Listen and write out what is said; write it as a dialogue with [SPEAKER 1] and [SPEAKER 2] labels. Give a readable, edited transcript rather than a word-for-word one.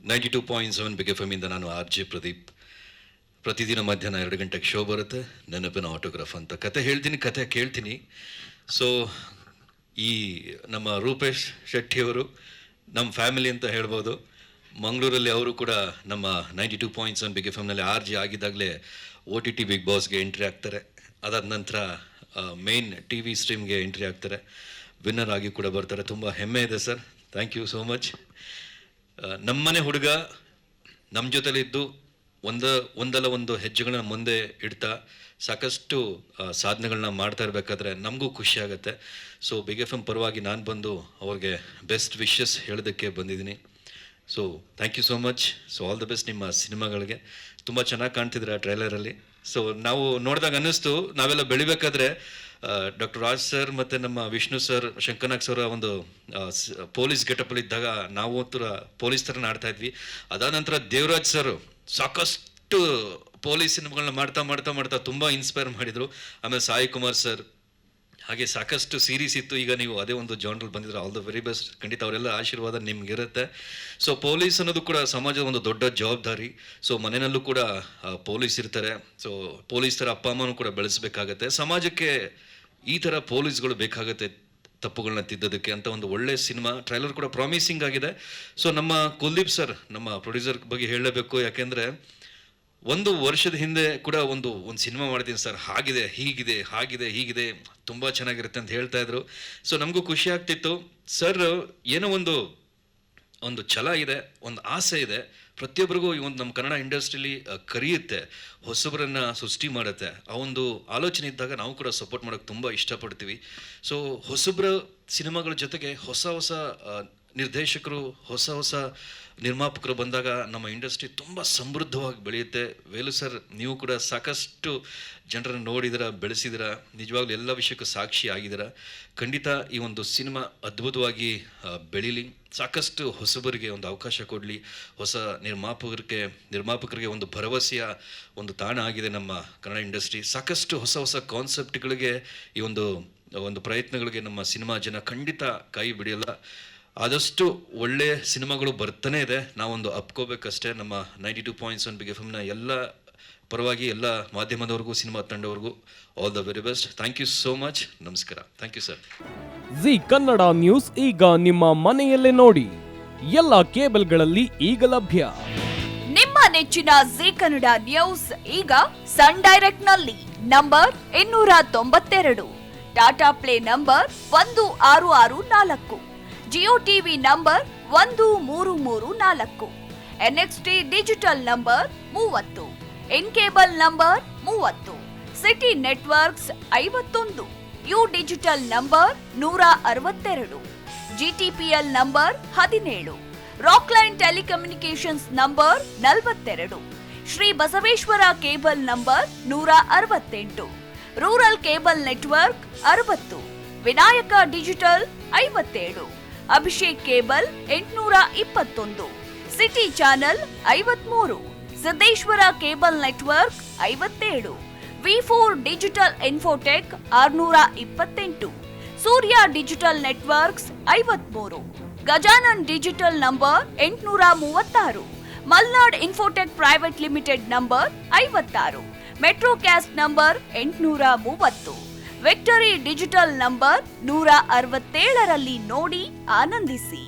[SPEAKER 1] 92.7 big F M ಇಂದ ನಾನು R J Pradeep. ಪ್ರತಿದಿನ ಮಧ್ಯಾಹ್ನ 2 ಗಂಟೆಗೆ ಶೋ ಬರುತ್ತೆ, ನೆನಪಿನ ಆಟೋಗ್ರಾಫ್ ಅಂತ. ಕತೆ ಹೇಳ್ತೀನಿ, ಕತೆ ಕೇಳ್ತೀನಿ. ಸೊ ಈ ನಮ್ಮ ರೂಪೇಶ್ ಶೆಟ್ಟಿಯವರು ನಮ್ಮ ಫ್ಯಾಮಿಲಿ ಅಂತ ಹೇಳ್ಬೋದು. ಮಂಗಳೂರಲ್ಲಿ ಅವರು ಕೂಡ ನಮ್ಮ 92.7 ಬಿಗ್ ಎಫ್ ಎಮ್ನಲ್ಲಿ ಆರ್ ಜೆ ಆಗಿದ್ದಾಗಲೇ OTT ಬಿಗ್ ಬಾಸ್ಗೆ ಎಂಟ್ರಿ ಆಗ್ತಾರೆ. ಅದಾದ ನಂತರ ಮೇನ್ ಟಿ ವಿ ಸ್ಟ್ರೀಮ್ಗೆ ಎಂಟ್ರಿ ಆಗ್ತಾರೆ. ವಿನ್ನರ್ ಆಗಿ ಕೂಡ ಬರ್ತಾರೆ. ತುಂಬ ಹೆಮ್ಮೆ ಇದೆ sir, thank you so much. ನಮ್ಮನೆ ಹುಡುಗ ನಮ್ಮ ಜೊತೆಲಿದ್ದು ಒಂದಲ್ಲ ಒಂದು ಹೆಜ್ಜೆಗಳನ್ನ ಮುಂದೆ ಇಡ್ತಾ ಸಾಕಷ್ಟು ಸಾಧನೆಗಳನ್ನ ಮಾಡ್ತಾ ಇರಬೇಕಾದ್ರೆ ನಮಗೂ ಖುಷಿ ಆಗುತ್ತೆ. ಸೊ ಬಿಗ್ ಎಫ್ ಎಮ್ ಪರವಾಗಿ ನಾನು ಬಂದು ಅವ್ರಿಗೆ ಬೆಸ್ಟ್ ವಿಶಸ್ ಹೇಳೋದಕ್ಕೆ ಬಂದಿದ್ದೀನಿ. So thank you so much. So all the best ನಿಮ್ಮ ಸಿನಿಮಾಗಳಿಗೆ. ತುಂಬ ಚೆನ್ನಾಗಿ ಕಾಣ್ತಿದ್ದೀರಾ ಟ್ರೈಲರಲ್ಲಿ. ಸೊ ನಾವು ನೋಡಿದಾಗ ಅನ್ನಿಸ್ತು, ನಾವೆಲ್ಲ ಬೆಳಿಬೇಕಾದ್ರೆ ಡಾಕ್ಟರ್ ರಾಜ್ ಸರ್ ಮತ್ತು ನಮ್ಮ ವಿಷ್ಣು ಸರ್, ಶಂಕರ್ನಾಗ್ ಸರ್ ಒಂದು ಪೊಲೀಸ್ ಗೆಟಪಲ್ಲಿ ಇದ್ದಾಗ ನಾವು ಒಂಥರ ಪೊಲೀಸ್ ಥರನ ಆಡ್ತಾ ಇದ್ವಿ. ಅದಾದ ನಂತರ ದೇವರಾಜ್ ಸರ್ ಸಾಕಷ್ಟು ಪೊಲೀಸ್ ಸಿನಿಮಾಗಳನ್ನ ಮಾಡ್ತಾ ತುಂಬ ಇನ್ಸ್ಪೈರ್ ಮಾಡಿದರು. ಆಮೇಲೆ ಸಾಯಿ ಕುಮಾರ್ ಸರ್, ಹಾಗೆ ಸಾಕಷ್ಟು ಸೀರೀಸ್ ಇತ್ತು. ಈಗ ನೀವು ಅದೇ ಒಂದು ಜಾನ್ರಲ್ಲಿ ಬಂದಿದ್ರೆ ಆಲ್ ದ ವೆರಿ ಬೆಸ್ಟ್. ಖಂಡಿತ ಅವರೆಲ್ಲ ಆಶೀರ್ವಾದ ನಿಮ್ಗಿರುತ್ತೆ. ಸೊ ಪೊಲೀಸ್ ಅನ್ನೋದು ಕೂಡ ಸಮಾಜದ ಒಂದು ದೊಡ್ಡ ಜವಾಬ್ದಾರಿ. ಸೊ ಮನೆಯಲ್ಲೂ ಕೂಡ ಪೊಲೀಸ್ ಇರ್ತಾರೆ. ಸೊ ಪೊಲೀಸ್ ಥರ ಅಪ್ಪ ಅಮ್ಮನೂ ಕೂಡ ಬೆಳೆಸಬೇಕಾಗತ್ತೆ. ಸಮಾಜಕ್ಕೆ ಈ ಥರ ಪೊಲೀಸ್ಗಳು ಬೇಕಾಗುತ್ತೆ ತಪ್ಪುಗಳನ್ನ ತಿದ್ದೋದಕ್ಕೆ ಅಂತ. ಒಂದು ಒಳ್ಳೆ ಸಿನಿಮಾ, ಟ್ರೈಲರ್ ಕೂಡ ಪ್ರಾಮಿಸಿಂಗ್ ಆಗಿದೆ. ಸೊ ನಮ್ಮ ಕುಲ್ದೀಪ್ ಸರ್, ನಮ್ಮ ಪ್ರೊಡ್ಯೂಸರ್ ಬಗ್ಗೆ ಹೇಳಲೇಬೇಕು. ಯಾಕೆಂದರೆ ಒಂದು ವರ್ಷದ ಹಿಂದೆ ಕೂಡ ಒಂದು ಸಿನಿಮಾ ಮಾಡಿದ್ದೀನಿ ಸರ್, ಹೀಗಿದೆ ತುಂಬ ಚೆನ್ನಾಗಿರುತ್ತೆ ಅಂತ ಹೇಳ್ತಾ ಇದ್ರು. ಸೊ ನಮಗೂ ಖುಷಿ ಆಗ್ತಿತ್ತು. ಸರ್ ಏನೋ ಒಂದು ಛಲ ಇದೆ, ಒಂದು ಆಸೆ ಇದೆ. ಪ್ರತಿಯೊಬ್ಬರಿಗೂ ಈ ಒಂದು ನಮ್ಮ ಕನ್ನಡ ಇಂಡಸ್ಟ್ರಿಲಿ ಕರೆಯುತ್ತೆ, ಹೊಸಬರನ್ನು ಸೃಷ್ಟಿ ಮಾಡುತ್ತೆ. ಆ ಒಂದು ಆಲೋಚನೆ ಇದ್ದಾಗ ನಾವು ಕೂಡ ಸಪೋರ್ಟ್ ಮಾಡೋಕ್ಕೆ ತುಂಬ ಇಷ್ಟಪಡ್ತೀವಿ. ಸೊ ಹೊಸಬ್ರ ಸಿನಿಮಾಗಳ ಜೊತೆಗೆ ಹೊಸ ನಿರ್ದೇಶಕರು, ಹೊಸ ನಿರ್ಮಾಪಕರು ಬಂದಾಗ ನಮ್ಮ ಇಂಡಸ್ಟ್ರಿ ತುಂಬ ಸಮೃದ್ಧವಾಗಿ ಬೆಳೆಯುತ್ತೆ. ವೇಲು ಸರ್, ನೀವು ಕೂಡ ಸಾಕಷ್ಟು ಜನರನ್ನು ನೋಡಿದಿರ, ಬೆಳೆಸಿದಿರ, ನಿಜವಾಗ್ಲೂ ಎಲ್ಲ ವಿಷಯಕ್ಕೂ ಸಾಕ್ಷಿ ಆಗಿದ್ದೀರ. ಖಂಡಿತ ಈ ಒಂದು ಸಿನಿಮಾ ಅದ್ಭುತವಾಗಿ ಬೆಳೀಲಿ, ಸಾಕಷ್ಟು ಹೊಸಬರಿಗೆ ಒಂದು ಅವಕಾಶ ಕೊಡಲಿ. ಹೊಸ ನಿರ್ಮಾಪಕರಿಗೆ ಒಂದು ಭರವಸೆಯ ಒಂದು ತಾಣ ಆಗಿದೆ ನಮ್ಮ ಕನ್ನಡ ಇಂಡಸ್ಟ್ರಿ. ಸಾಕಷ್ಟು ಹೊಸ ಕಾನ್ಸೆಪ್ಟ್ಗಳಿಗೆ ಈ ಒಂದು ಪ್ರಯತ್ನಗಳಿಗೆ ನಮ್ಮ ಸಿನಿಮಾ ಜನ ಖಂಡಿತ ಕೈ ಬಿಡಿಯಲ್ಲ. ಆದಷ್ಟು ಒಳ್ಳೆ ಸಿನಿಮಾಗಳು ಬರ್ತಾನೆ ಇದೆ, ನಾವೊಂದು ಅಪ್ಕೋಬೇಕಷ್ಟೇ. ನಮ್ಮ 92.7 ಬಿಗ್ ಎಫ್ ಎಮ್ನ ಎಲ್ಲ ಪರವಾಗಿ ಎಲ್ಲ ಮಾಧ್ಯಮದವ್ರಿಗೂ, ಸಿನಿಮಾ ತಂಡವ್ರಿಗೂ all the very best. Thank you so much. ನಮಸ್ಕಾರ. Thank you sir.
[SPEAKER 2] Zee Kannada news ಈಗ ನಿಮ್ಮ ಮನೆಯಲ್ಲೇ ನೋಡಿ. ಎಲ್ಲ ಕೇಬಲ್ಗಳಲ್ಲಿ ಈಗ ಲಭ್ಯ.
[SPEAKER 3] ನಿಮ್ಮ ನೆಚ್ಚಿನ ಜಿ ಕನ್ನಡ ನ್ಯೂಸ್ ಈಗ ಸನ್ ಡೈರೆಕ್ಟ್ ನಲ್ಲಿ number 292, Tata play number 1664, Jio TV number 1334, NXT digital number 30, in cable number 30, city networks 51, U digital number 162, GTPL number 17, Rockline telecommunications number 42, Shri Basaveshwara cable number 168, rural cable network 60, Vinayaka digital 57, Abhishek cable 821, city channel 53, Siddeshwara cable network 57, V4 digital Infotech 628, Surya digital networks 53, Gajanan digital number 836, Malnad infotech private limited number 56, Metrocast number 830, victory digital number 167ರಲ್ಲಿ ನೋಡಿ ಆನಂದಿಸಿ.